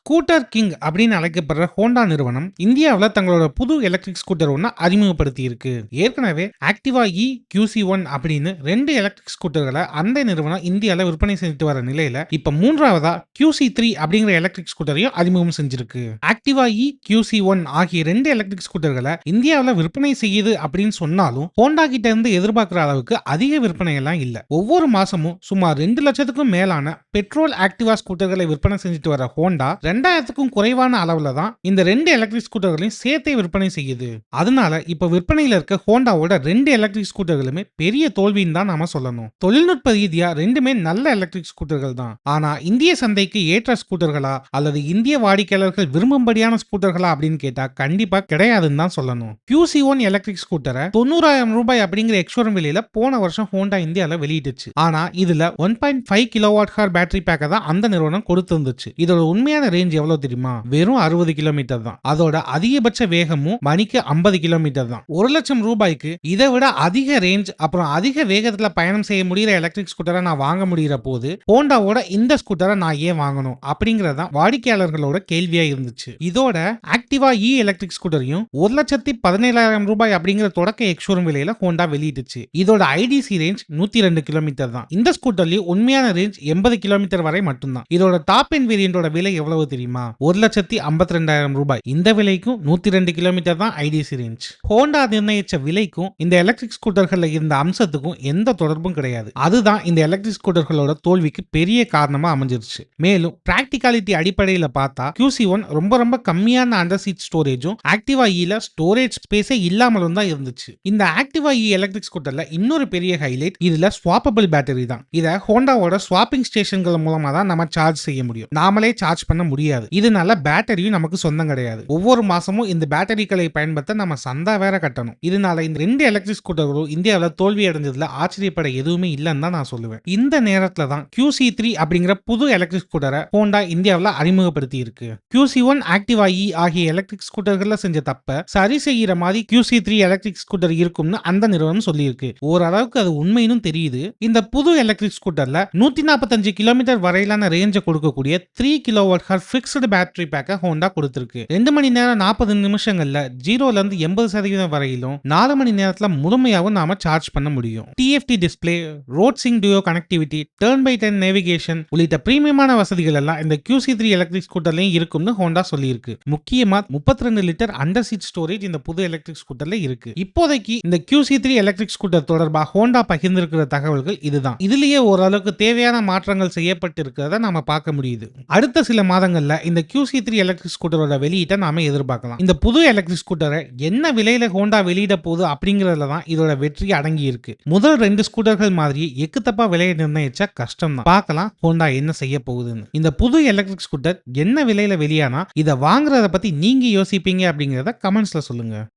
Scooter king அப்படின்னு அழைக்கப்படுற Honda நிறுவனம் இந்தியாவில் தங்களோட புது எலக்ட்ரிக் ஸ்கூட்டர் ஒன்று அறிமுகப்படுத்தி இருக்கு. ஏற்கனவே ஆக்டிவா இ QC1 அப்படின்னு 2 எலக்ட்ரிக் ஸ்கூட்டர்களை அந்த நிறுவனம் இந்தியாவில் விற்பனை செஞ்சுட்டு வர நிலையில இப்ப மூன்றாவதா QC3 அப்படிங்கிற எலக்ட்ரிக் ஸ்கூட்டரையும் அறிமுகம் செஞ்சிருக்கு. ஆக்டிவா இ QC1 ஆகிய 2 எலக்ட்ரிக் ஸ்கூட்டர்களை இந்தியாவில் விற்பனை செய்யுது அப்படின்னு சொன்னாலும் ஹோண்டா கிட்ட இருந்து எதிர்பார்க்கிற அளவுக்கு அதிக விற்பனை எல்லாம் இல்ல. ஒவ்வொரு மாசமும் சுமார் 2 லட்சத்துக்கும் மேலான பெட்ரோல் ஆக்டிவா ஸ்கூட்டர்களை விற்பனை செஞ்சுட்டு வர ஹோண்டா 2000க்கும் குறைவான அளவுல தான் இந்த 2 எலக்ட்ரிக் ஸ்கூட்டர்களையும் சேர்த்தே விற்பனை செய்யுது. அதனால இப்ப விற்பனையில இருக்க ஹோண்டாவோட 2 எலக்ட்ரிக் ஸ்கூட்டர்களுமே பெரிய தோல்வின்னு தான் நாம சொல்லணும். தொழில்நுட்ப ரீதியா ரெண்டுமே நல்ல எலக்ட்ரிக் ஸ்கூட்டர்கள் தான். ஆனா இந்திய சந்தைக்கு ஏற்ற ஸ்கூட்டர்களா அல்லது இந்திய வாடிக்கையாளர்கள் விரும்பும்படியான ஸ்கூட்டர்களா அப்படின்னு கேட்டா கண்டிப்பா கிடையாதுன்னு தான் சொல்லணும். QC1 எலக்ட்ரிக் ஸ்கூட்டரை 90,000 ரூபாய் அப்படிங்கிற எக்ஸ்ஷோரூம் விலையில போன வருஷம் ஹோண்டா இந்தியால வெளியிட்டுச்சு. ஆனா இதுல 1.5 கிலோவாட் ஹவர் பேட்டரி பேக்கை தான் அந்த நிறுவனம் கொடுத்திருந்துச்சு. இதோட உண்மையான ரேஞ்ச் எவ்வளவு தெரியுமா? வெறும் 60 கிலோமீட்டர் தான். அதோட அதிகபட்ச வேகமும் மணிக்கு 50 கிலோமீட்டர் தான். 1,00,000 ரூபாய்க்கு இதை விட அதிக ரேஞ்ச் அப்புறம் அதிக வேகத்துல பயணம் செய்ய முடிகிற எலக்ட்ரிக் ஸ்கூட்டரை நான் வாங்க முடிகிற போது ஹோண்டாவோட இந்த ஸ்கூட்டரை நான் ஏன் வாங்கணும் அப்படிங்கறத வாடிக்கையாளர்களோட கேள்வியா இருந்துச்சு. இதோட ஆக்டிவா இ எலக்ட்ரிக் ஸ்கூட்டரையும் 1,17,000 ரூபாய் அப்படிங்கிற தொடக்க எக்ஸ்ஷோரூம் விலையில ஹோண்டா வெளியிட்டுச்சு. இதோட ஐடிசி ரேஞ்ச் 102 கிலோமீட்டர் தான். இந்த ஸ்கூட்டர்லயும் உண்மையான ரேஞ்ச் 80 கிலோமீட்டர் வரை மட்டும்தான். இதோட டாப் எண்ட் வேரியண்டோட விலை எவ்வளவு தெரியுமா? 1,52,000 ரூபாய். இந்த விலைக்கும் 102 கிலோமீட்டர் தான் ஐடிசி ரேஞ்ச். ஹோண்டா நிர்ணயிச்ச விலைக்கும் இந்த எலக்ட்ரிக் ஸ்கூட்டர்கள்ல இருந்த அம்சத்துக்கும் எந்த தொடர்பும் கிடையாது. அதுதான் இந்த எலக்ட்ரிக் ஸ்கூட்டர்களோட தோல்விக்கு பெரிய காரணமா அமைஞ்சிருச்சு. மேலும் பிராக்டிகாலிட்டி அடிப்படையில பார்த்தா QC1 ரொம்ப கம்மியான அண்டர் சீட் ஸ்டோரேஜும் ஆக்டிவா இல ஸ்டோரேஜ் ஸ்பேஸே இல்லாமலும் தான் இருந்துச்சு. இந்த ஆக்டிவா இ எலக்ட்ரிக் ஸ்கூட்டர்ல இன்னொரு பெரிய ஹைலைட் இதுல ஸ்வாப்பபிள் பேட்டரி தான். இத ஹோண்டாவோட ஸ்வாப்பிங் ஸ்டேஷன்கள் மூலமா தான் நம்ம சார்ஜ் செய்ய முடியும். நாமளே சார்ஜ் பண்ண முடியாது. இதனால பேட்டரியும் நமக்கு சொந்தம் கிடையாது. ஒவ்வொரு மாசமும் இந்த பேட்டரிகளை பயன்படுத்த நம்ம சந்தா வேற கட்டணும். இதனால இந்த 2 எலக்ட்ரிக் ஸ்கூட்டர்களும் இந்தியாவில் தோல்வி அடைஞ்சதுல ஆச்சரியப்பட எதுவுமே இல்லைன்னு தான் நான் சொல்லுவேன். இந்த நேரத்துல தான் QC3 அப்படிங்கிற புது எலக்ட்ரிக் ஸ்கூட்டரை ஹோண்டா இந்தியாவில் அறிமுகப்படுத்தி இருக்கு. QC1 ஆக்டிவா இ ஆகிய எலக்ட்ரிக் ஸ்கூட்டர்கள்ல செஞ்ச தப்ப சரி செய்யற மாதிரி QC3 எலக்ட்ரிக் ஸ்கூட்டர் இருக்கும்னு அந்த நிறுவனம் சொல்லியிருக்கு. ஓரளவுக்கு அது உண்மைன்னு தெரியுது. இந்த புது எலக்ட்ரிக் ஸ்கூட்டர்ல 145 கிலோமீட்டர் வரையிலான ரேஞ்சை கொடுக்கக்கூடிய 3 கிலோவாட் ஹவர் ஃபிக்ஸ்டு பேட்டரி பேக்கை ஹோண்டா கொடுத்திருக்கு. 2 மணி நேரம் 40 நிமிஷங்கள்ல 0ல இருந்து 80% வரையிலும் 4 மணி நேரத்துல முழுமையாகவும் நாம சார்ஜ் பண்ண முடியும். TFT display, RoadSync Duo connectivity, turn by turn navigation உள்ளிட்ட பிரீமியமான வசதிகள் எல்லாம் இந்த QC3 எலக்ட்ரிக் ஸ்கூட்டர்லயும் இருக்கும்னு ஹோண்டா சொல்லியிருக்கு. முக்கியமா 32 லிட்டர் அண்டர் சீட் ஸ்டோரேஜ் இந்த புது எலக்ட்ரிக் ஸ்கூட்டர்ல இருக்கு. இப்போதைக்கு இந்த QC3 எலக்ட்ரிக் ஸ்கூட்டர் தொடர்பாக ஹோண்டா பகிர்ந்திருக்கிற தகவல்கள் இதுதான். இதுலயே ஓரளவுக்கு தேவையான மாற்றங்கள் செய்யப்பட்டு இருக்கிறத நாம பார்க்க முடியுது. அடுத்த சில மாதங்கள்ல இந்த QC3 எலக்ட்ரிக் ஸ்கூட்டரோட வெளியீட்டை நாம எதிர்பார்க்கலாம். இந்த புது எலக்ட்ரிக் ஸ்கூட்டரை என்ன விலையில ஹோண்டா வெளியிட போகுது அப்படிங்கறதுல தான் இதோட வெற்றி அடங்கி இருக்கு. முதல் 2 ஸ்கூட்டர்கள் மாதிரி எக்குத்தப்பா விலையை நிர்ணயிச்சா கஷ்டம் தான். பார்க்கலாம் ஹோண்டா என்ன செய்ய போகுதுன்னு. இந்த புது எலக்ட்ரிக் ஸ்கூட்டர் என்ன விலையில வெளியானா இதை வாங்குறத பத்தி நீங்க யோசிப்பீங்க அப்படிங்கறத கமெண்ட்ஸ்ல சொல்லுங்க.